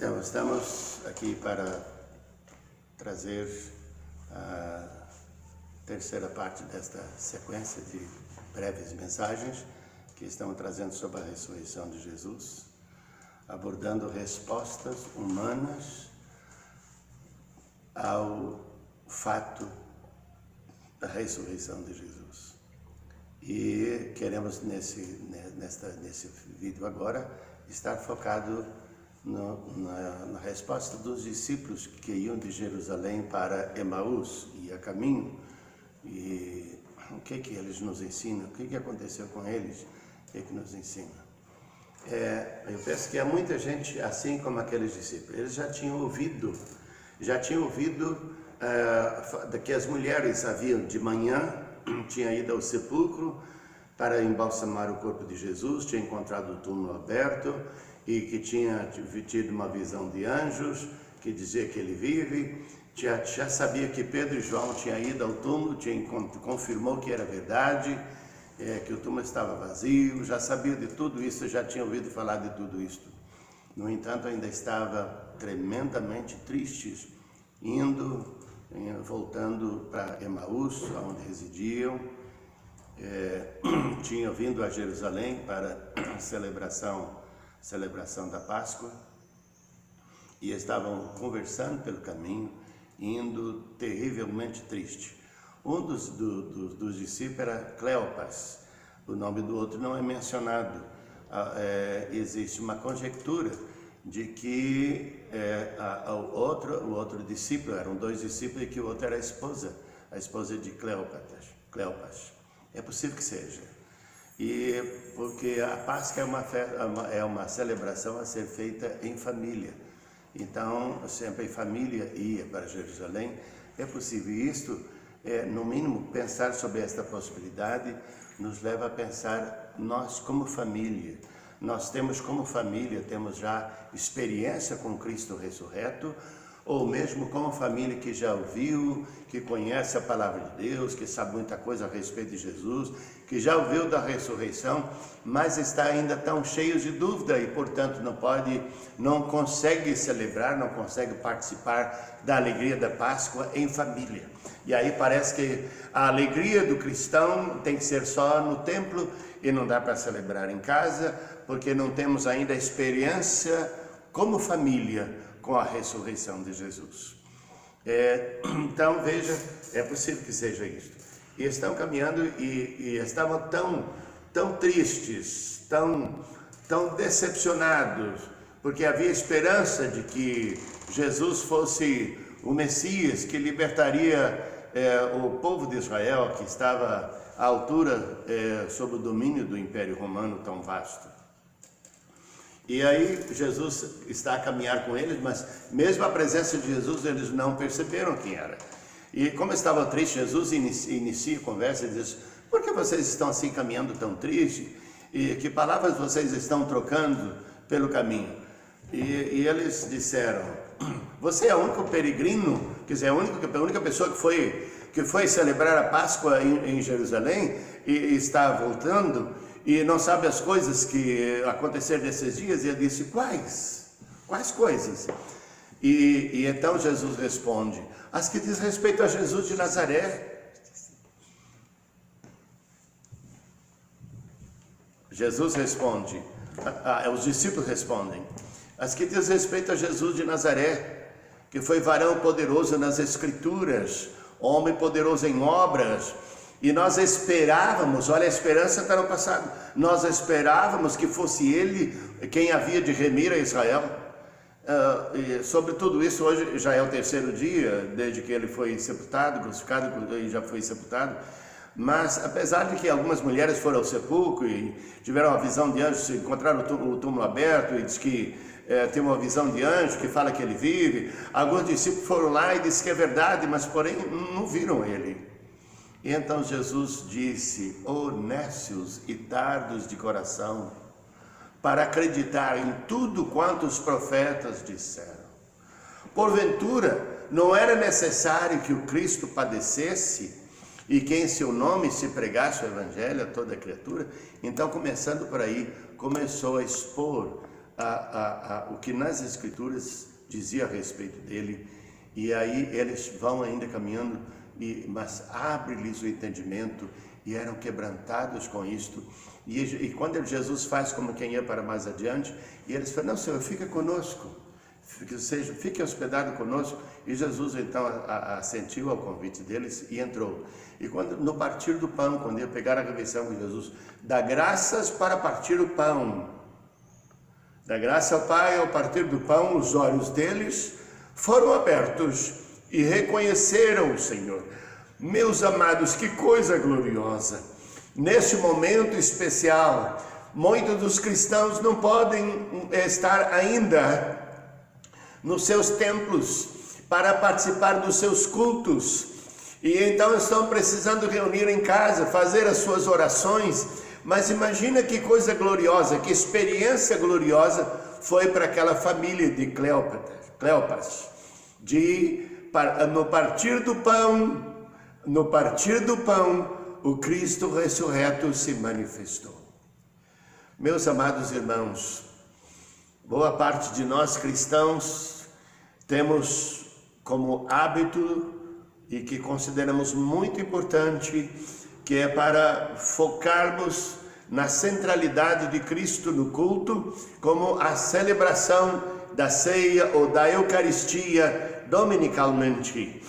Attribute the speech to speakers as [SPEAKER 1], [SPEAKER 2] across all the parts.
[SPEAKER 1] Então, estamos aqui para trazer a terceira parte desta sequência de breves mensagens que estamos trazendo sobre a ressurreição de Jesus, abordando respostas humanas ao fato da ressurreição de Jesus. E queremos nesse vídeo agora estar focado na resposta dos discípulos que iam de Jerusalém para Emaús e a caminho, e o que eles nos ensinam, o que aconteceu com eles, o que nos ensina. Eu penso que há muita gente assim como aqueles discípulos. Eles já tinham ouvido que as mulheres haviam de manhã tinha ido ao sepulcro para embalsamar o corpo de Jesus, tinha encontrado o túmulo aberto e que tinha tido uma visão de anjos que dizia que ele vive. Já sabia que Pedro e João tinham ido ao túmulo, confirmou que era verdade, que o túmulo estava vazio, já sabia de tudo isso, já tinha ouvido falar de tudo isso. No entanto, ainda estava tremendamente tristes, voltando para Emaús, onde residiam. Tinham vindo a Jerusalém para a celebração da Páscoa e estavam conversando pelo caminho, indo terrivelmente triste. Um dos discípulos era Cleopas, o nome do outro não é mencionado. Existe uma conjectura de que o outro discípulo, eram dois discípulos, e que o outro era a esposa de Cleopas. É possível que seja. E porque a Páscoa é uma celebração a ser feita em família. Então, sempre em família ia para Jerusalém. É possível. E isto, no mínimo, pensar sobre esta possibilidade nos leva a pensar nós como família. Nós temos como família, temos já experiência com Cristo ressurreto, ou mesmo como família que já ouviu, que conhece a palavra de Deus, que sabe muita coisa a respeito de Jesus, que já ouviu da ressurreição, mas está ainda tão cheio de dúvida e, portanto, não consegue celebrar, não consegue participar da alegria da Páscoa em família. E aí parece que a alegria do cristão tem que ser só no templo e não dá para celebrar em casa, porque não temos ainda a experiência como família com a ressurreição de Jesus. Então, veja, é possível que seja isto. E estão caminhando e estavam tão tristes, tão decepcionados, porque havia esperança de que Jesus fosse o Messias que libertaria o povo de Israel, que estava à altura sob o domínio do Império Romano tão vasto. E aí Jesus está a caminhar com eles, mas mesmo a presença de Jesus eles não perceberam quem era. E como estavam tristes, Jesus inicia a conversa e diz: por que vocês estão assim caminhando tão tristes? E que palavras vocês estão trocando pelo caminho? E eles disseram: você é o único peregrino, quer dizer, a única pessoa que foi celebrar a Páscoa em Jerusalém e está voltando e não sabe as coisas que aconteceram nesses dias. E ele disse: quais coisas? E então Jesus responde: as que diz respeito a Jesus de Nazaré. Jesus responde, os discípulos respondem: as que diz respeito a Jesus de Nazaré, que foi varão poderoso nas Escrituras, homem poderoso em obras. E nós esperávamos, olha, a esperança está no passado, nós esperávamos que fosse ele quem havia de remir a Israel. E sobre tudo isso, hoje já é o terceiro dia, desde que ele foi sepultado, crucificado e já foi sepultado. Mas apesar de que algumas mulheres foram ao sepulcro e tiveram uma visão de anjo, encontraram o túmulo aberto e diz que tem uma visão de anjo que fala que ele vive, alguns discípulos foram lá e disseram que é verdade, mas porém não viram ele. E então Jesus disse: nécios e tardos de coração, para acreditar em tudo quanto os profetas disseram. Porventura, não era necessário que o Cristo padecesse e que em seu nome se pregasse o Evangelho a toda criatura? Então, começando por aí, começou a expor o que nas Escrituras dizia a respeito dele, e aí eles vão ainda caminhando, mas abre-lhes o entendimento, e eram quebrantados com isto. E quando Jesus faz como quem ia para mais adiante, e eles falam: não, Senhor, fica conosco, fique hospedado conosco. E Jesus então assentiu ao convite deles e entrou. E no partir do pão, quando ia pegar a refeição com Jesus, dá graças para partir o pão. Dá graça ao Pai. Ao partir do pão, os olhos deles foram abertos e reconheceram o Senhor. Meus amados, que coisa gloriosa! Neste momento especial, muitos dos cristãos não podem estar ainda nos seus templos para participar dos seus cultos, e então estão precisando reunir em casa, fazer as suas orações. Mas imagina que coisa gloriosa, que experiência gloriosa foi para aquela família de Cleopas, no partir do pão, o Cristo ressurreto se manifestou. Meus amados irmãos, boa parte de nós cristãos temos como hábito, e que consideramos muito importante, que é para focarmos na centralidade de Cristo no culto, como a celebração da ceia ou da Eucaristia dominicalmente.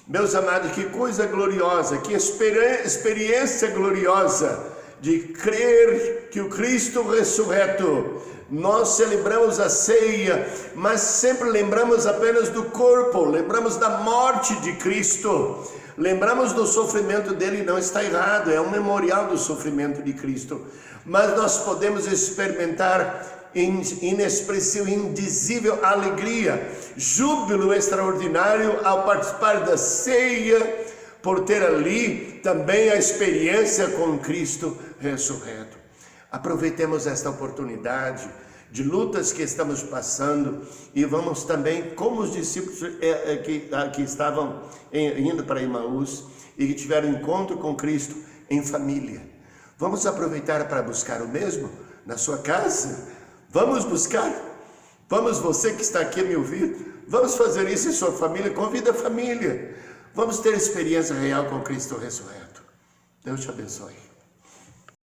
[SPEAKER 1] Meus amados, que coisa gloriosa, que experiência gloriosa de crer que o Cristo ressurreto. Nós celebramos a ceia, mas sempre lembramos apenas do corpo, lembramos da morte de Cristo, lembramos do sofrimento dele. Não está errado, é um memorial do sofrimento de Cristo, mas nós podemos experimentar inexpressível, indizível alegria, júbilo extraordinário ao participar da ceia, por ter ali também a experiência com Cristo ressurreto. Aproveitemos esta oportunidade de lutas que estamos passando, e vamos também, como os discípulos que estavam indo para Emaús e que tiveram encontro com Cristo em família, vamos aproveitar para buscar o mesmo na sua casa. Vamos buscar, você que está aqui a me ouvir, vamos fazer isso em sua família, convida a família, vamos ter experiência real com Cristo ressurreto. Deus te abençoe.